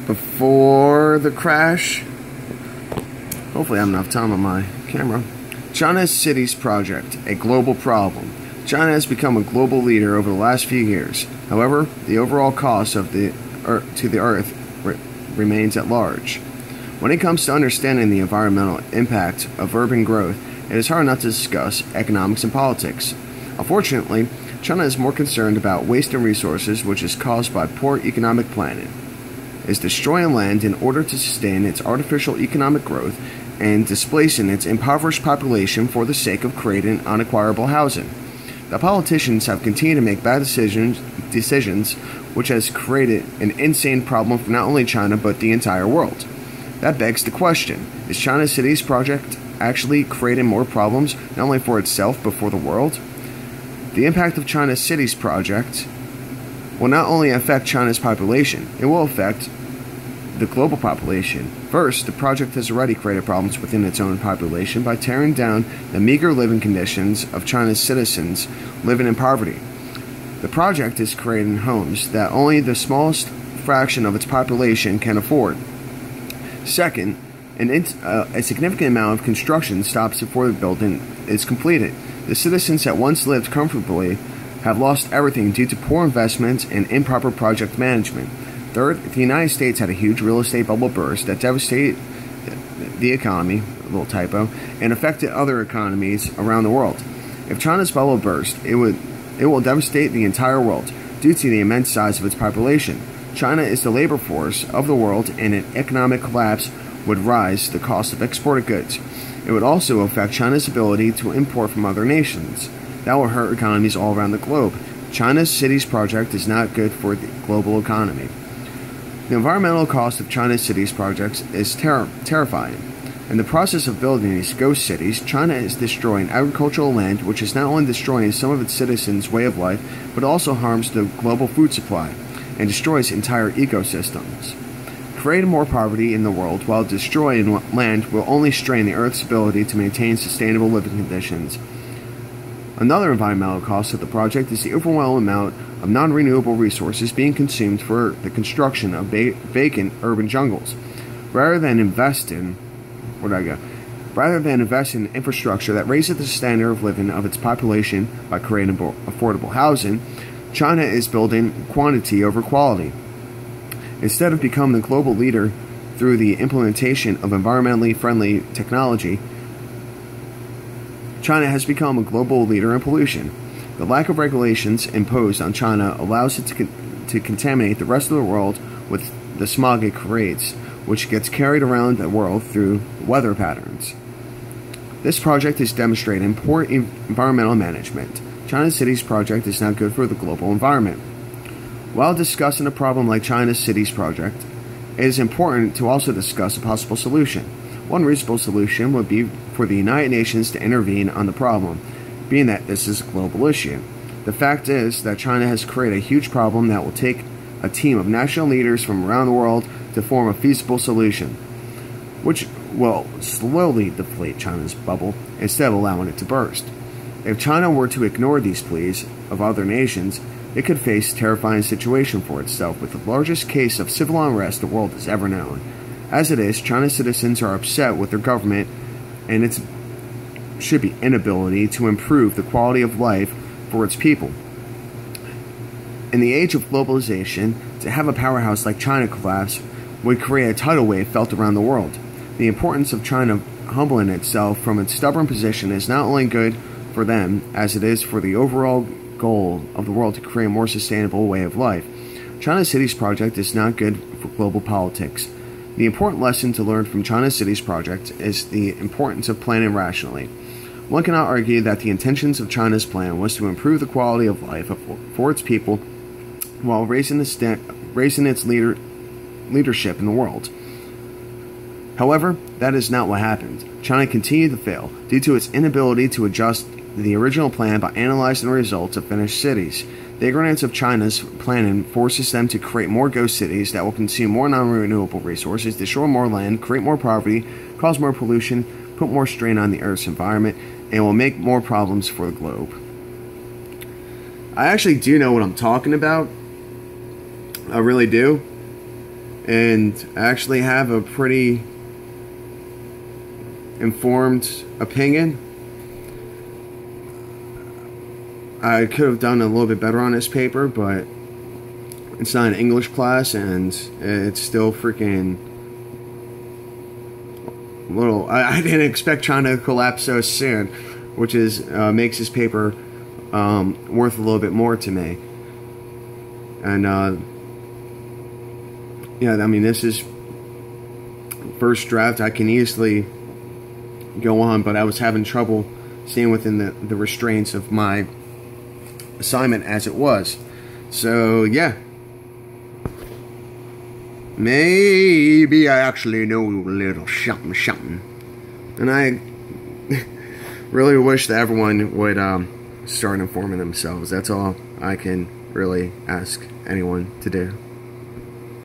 before the crash. Hopefully I have enough time on my camera. China's Cities Project, a global problem. China has become a global leader over the last few years. However, the overall cost of to the Earth remains at large. When it comes to understanding the environmental impact of urban growth, it is hard not to discuss economics and politics. Unfortunately, China is more concerned about wasting resources, which is caused by poor economic planning. It is destroying land in order to sustain its artificial economic growth and displacing its impoverished population for the sake of creating unacquirable housing. The politicians have continued to make bad decisions, which has created an insane problem for not only China but the entire world. That begs the question, is China's Cities Project actually creating more problems not only for itself but for the world? The impact of China's Cities Project will not only affect China's population, it will affect the global population. First, the project has already created problems within its own population by tearing down the meager living conditions of China's citizens living in poverty. The project is creating homes that only the smallest fraction of its population can afford. Second, a significant amount of construction stops before the building is completed. The citizens that once lived comfortably have lost everything due to poor investments and improper project management. Third, the United States had a huge real estate bubble burst that devastated the economy, a little typo, and affected other economies around the world. If China's bubble burst, it will devastate the entire world due to the immense size of its population. China is the labor force of the world, and an economic collapse would rise the cost of exported goods. It would also affect China's ability to import from other nations. That will hurt economies all around the globe. China's Cities Project is not good for the global economy. The environmental cost of China's cities projects is terrifying. In the process of building these ghost cities, China is destroying agricultural land, which is not only destroying some of its citizens' way of life, but also harms the global food supply and destroys entire ecosystems. Creating more poverty in the world while destroying land will only strain the Earth's ability to maintain sustainable living conditions. Another environmental cost of the project is the overwhelming amount of non-renewable resources being consumed for the construction of vacant urban jungles. Rather than invest in infrastructure that raises the standard of living of its population by creating affordable housing, China is building quantity over quality. Instead of becoming the global leader through the implementation of environmentally friendly technology, China has become a global leader in pollution. The lack of regulations imposed on China allows it to contaminate the rest of the world with the smog it creates, which gets carried around the world through weather patterns. This project is demonstrating poor environmental management. China's Cities Project is not good for the global environment. While discussing a problem like China's Cities Project, it is important to also discuss a possible solution. One reasonable solution would be for the United Nations to intervene on the problem, being that this is a global issue. The fact is that China has created a huge problem that will take a team of national leaders from around the world to form a feasible solution, which will slowly deflate China's bubble instead of allowing it to burst. If China were to ignore these pleas of other nations, it could face a terrifying situation for itself with the largest case of civil unrest the world has ever known. As it is, China's citizens are upset with their government and its inability to improve the quality of life for its people. In the age of globalization, to have a powerhouse like China collapse would create a tidal wave felt around the world. The importance of China humbling itself from its stubborn position is not only good for them, as it is for the overall goal of the world to create a more sustainable way of life. China's Cities Project is not good for global politics. The important lesson to learn from China's Cities Project is the importance of planning rationally. One cannot argue that the intentions of China's plan was to improve the quality of life for its people while raising its leadership in the world. However, that is not what happened. China continued to fail due to its inability to adjust the original plan by analyzing the results of finished cities. The ignorance of China's planning forces them to create more ghost cities that will consume more non-renewable resources, destroy more land, create more poverty, cause more pollution, put more strain on the Earth's environment, and will make more problems for the globe. I actually do know what I'm talking about. I really do. and I actually have a pretty informed opinion. I could have done a little bit better on this paper, but it's not an English class, and it's still freaking little. I didn't expect China to collapse so soon, which is makes this paper worth a little bit more to me. And yeah, I mean, this is first draft. I can easily go on, but I was having trouble staying within the restraints of my assignment as it was. So yeah, maybe I actually know a little something. And I really wish that everyone would start informing themselves. That's all I can really ask anyone to do.